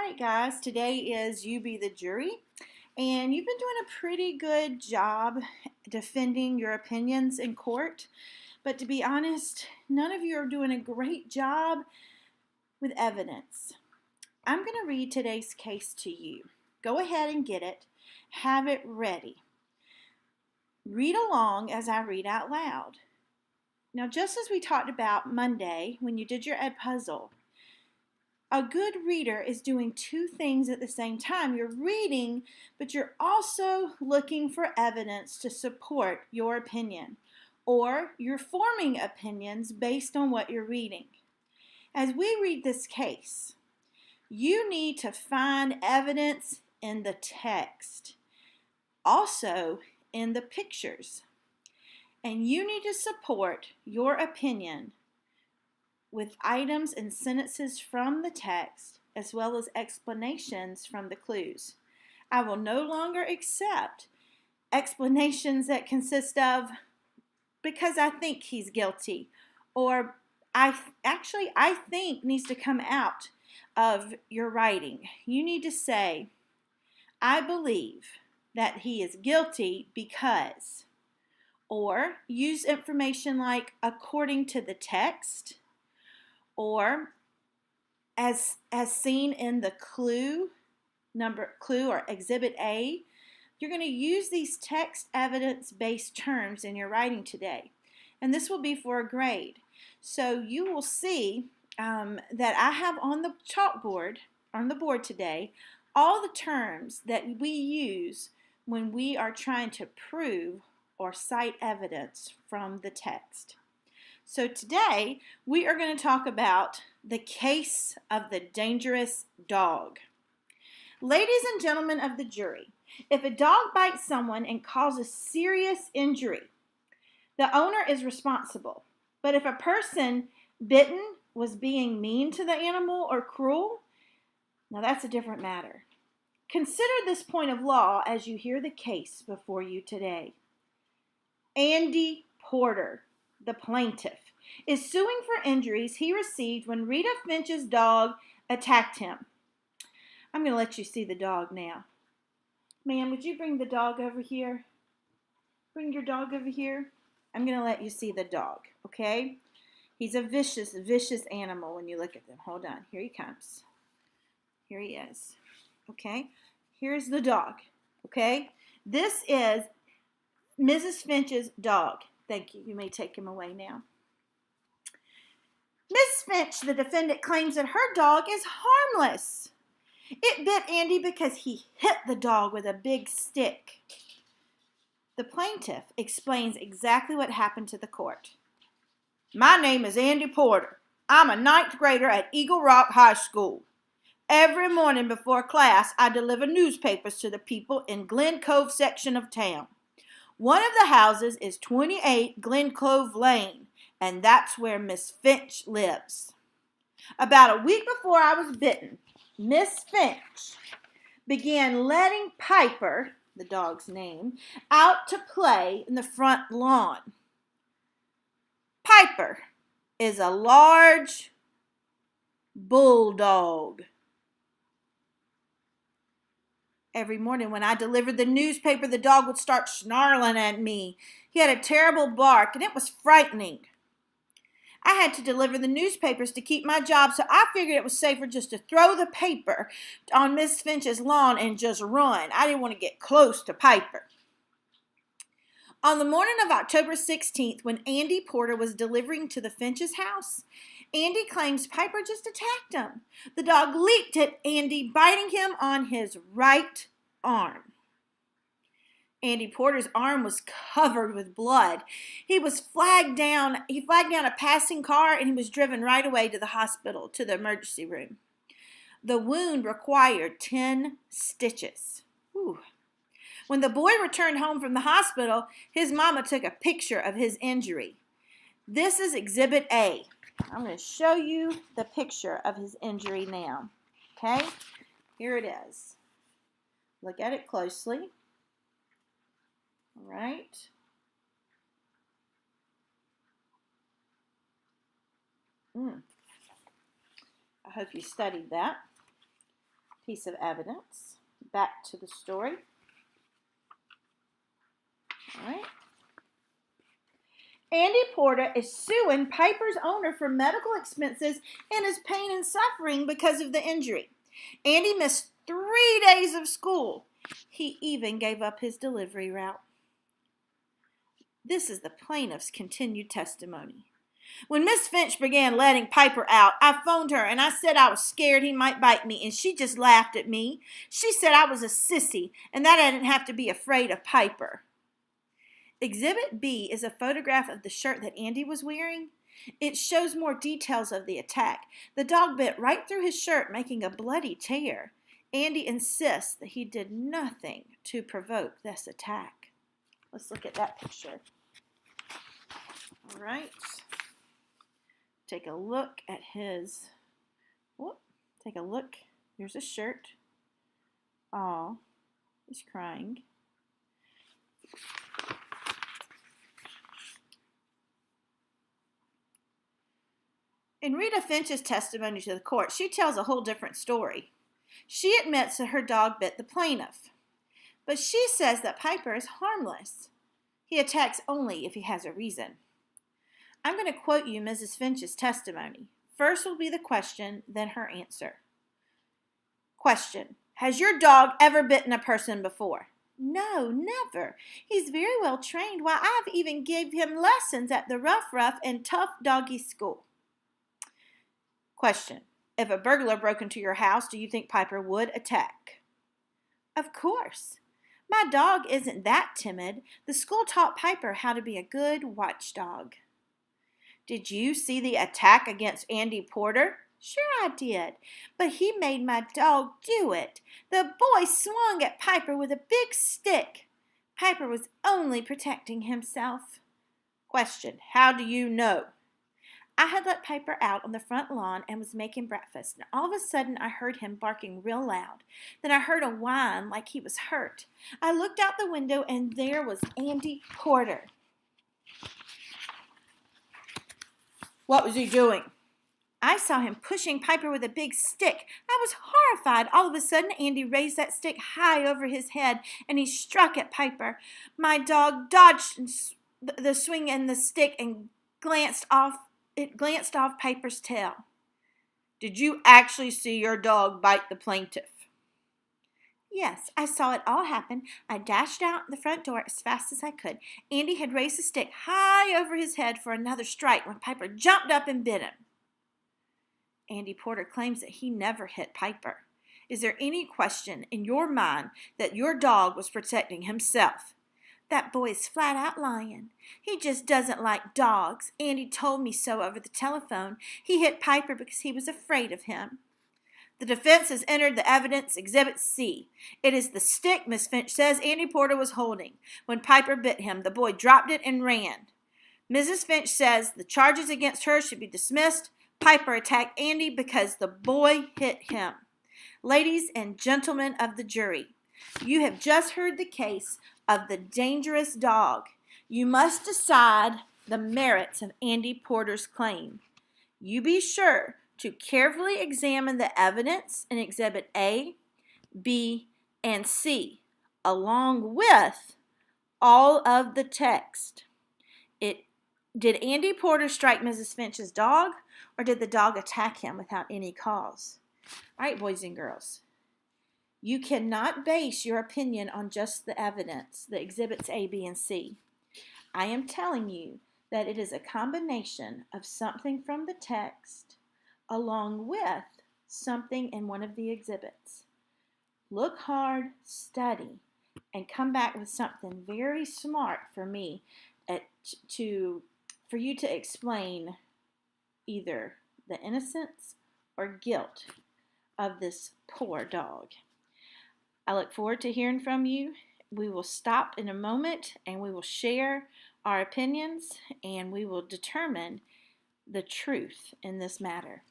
right, guys, today is You Be the Jury, and you've been doing a pretty good job defending your opinions in court. But to be honest, none of you are doing a great job with evidence. I'm going to read today's case to you. Go ahead and get it. Have it ready. Read along as I read out loud. Now, just as we talked about Monday when you did your Ed puzzle, a good reader is doing two things at the same time. You're reading, but you're also looking for evidence to support your opinion, or you're forming opinions based on what you're reading. As we read this case, you need to find evidence in the text, also in the pictures, and you need to support your opinion with items and sentences from the text, as well as explanations from the clues. I will no longer accept explanations that consist of, because I think he's guilty, or I think needs to come out of your writing. You need to say, I believe that he is guilty because, or use information like according to the text, or as seen in the clue or exhibit A. You're going to use these text evidence-based terms in your writing today, and this will be for a grade. So you will see that I have on the chalkboard, on the board today, all the terms that we use when we are trying to prove or cite evidence from the text. So today, we are going to talk about the case of the dangerous dog. Ladies and gentlemen of the jury, if a dog bites someone and causes serious injury, the owner is responsible. But if a person bitten was being mean to the animal or cruel, now that's a different matter. Consider this point of law as you hear the case before you today. Andy Porter, the plaintiff, is suing for injuries he received when Rita Finch's dog attacked him. I'm going to let you see the dog now. Ma'am, would you bring the dog over here? Bring your dog over here. I'm going to let you see the dog, okay? He's a vicious, vicious animal when you look at him. Hold on. Here he comes. Here he is. Okay? Here's the dog, okay? This is Mrs. Finch's dog. Thank you. You may take him away now. Miss Finch, the defendant, claims that her dog is harmless. It bit Andy because he hit the dog with a big stick. The plaintiff explains exactly what happened to the court. My name is Andy Porter. I'm a 9th grader at Eagle Rock High School. Every morning before class, I deliver newspapers to the people in Glen Cove section of town. One of the houses is 28 Glen Cove Lane, and that's where Miss Finch lives. About a week before I was bitten, Miss Finch began letting Piper, the dog's name, out to play in the front lawn. Piper is a large bulldog. Every morning when I delivered the newspaper, the dog would start snarling at me. He had a terrible bark, and it was frightening. I had to deliver the newspapers to keep my job, so I figured it was safer just to throw the paper on Miss Finch's lawn and just run. I didn't want to get close to Piper. On the morning of October 16th, when Andy Porter was delivering to the Finch's house, Andy claims Piper just attacked him. The dog leaped at Andy, biting him on his right arm. Andy Porter's arm was covered with blood. He flagged down a passing car, and he was driven right away to the hospital, to the emergency room. The wound required 10 stitches. Whew. When the boy returned home from the hospital, his mama took a picture of his injury. This is Exhibit A. I'm going to show you the picture of his injury now. Okay? Here it is. Look at it closely. All right. I hope you studied that. piece of evidence. Back to the story. All right. Andy Porter is suing Piper's owner for medical expenses and his pain and suffering because of the injury. Andy missed 3 days of school. He even gave up his delivery route. This is the plaintiff's continued testimony. When Miss Finch began letting Piper out, I phoned her and I said I was scared he might bite me, and she just laughed at me. She said I was a sissy and that I didn't have to be afraid of Piper. Exhibit B is a photograph of the shirt that Andy was wearing. It shows more details of the attack. The dog bit right through his shirt, making a bloody tear. Andy insists that he did nothing to provoke this attack. Let's look at that picture. All right. Take a look at his, take a look. Here's his shirt. Oh, he's crying. In Rita Finch's testimony to the court, she tells a whole different story. She admits that her dog bit the plaintiff, but she says that Piper is harmless. He attacks only if he has a reason. I'm going to quote you Mrs. Finch's testimony. First will be the question, then her answer. Question: has your dog ever bitten a person before? No, never. He's very well trained. Why, I've even gave him lessons at the Rough and Tough Doggy School. Question: if a burglar broke into your house, do you think Piper would attack? Of course. My dog isn't that timid. The school taught Piper how to be a good watchdog. Did you see the attack against Andy Porter? Sure I did, but he made my dog do it. The boy swung at Piper with a big stick. Piper was only protecting himself. Question: how do you know? I had let Piper out on the front lawn and was making breakfast, and all of a sudden I heard him barking real loud. Then I heard a whine like he was hurt. I looked out the window and there was Andy Porter. What was he doing? I saw him pushing Piper with a big stick. I was horrified. All of a sudden, Andy raised that stick high over his head and he struck at Piper. My dog dodged the swing and the stick and glanced off Piper's tail. Did you actually see your dog bite the plaintiff? Yes, I saw it all happen. I dashed out the front door as fast as I could. Andy had raised the stick high over his head for another strike when Piper jumped up and bit him. Andy Porter claims that he never hit Piper. Is there any question in your mind that your dog was protecting himself? That boy is flat out lying. He just doesn't like dogs. Andy told me so over the telephone. He hit Piper because he was afraid of him. The defense has entered the evidence, Exhibit C. It is the stick Miss Finch says Andy Porter was holding. When Piper bit him, the boy dropped it and ran. Mrs. Finch says the charges against her should be dismissed. Piper attacked Andy because the boy hit him. Ladies and gentlemen of the jury, you have just heard the case of the dangerous dog. You must decide the merits of Andy Porter's claim. You be sure to carefully examine the evidence in Exhibit A, B, and C, along with all of the text. Did Andy Porter strike Mrs. Finch's dog, or did the dog attack him without any cause? All right, boys and girls. You cannot base your opinion on just the evidence, the exhibits A, B, and C. I am telling you that it is a combination of something from the text along with something in one of the exhibits. Look hard, study, and come back with something very smart for me for you to explain either the innocence or guilt of this poor dog. I look forward to hearing from you. We will stop in a moment and we will share our opinions and we will determine the truth in this matter.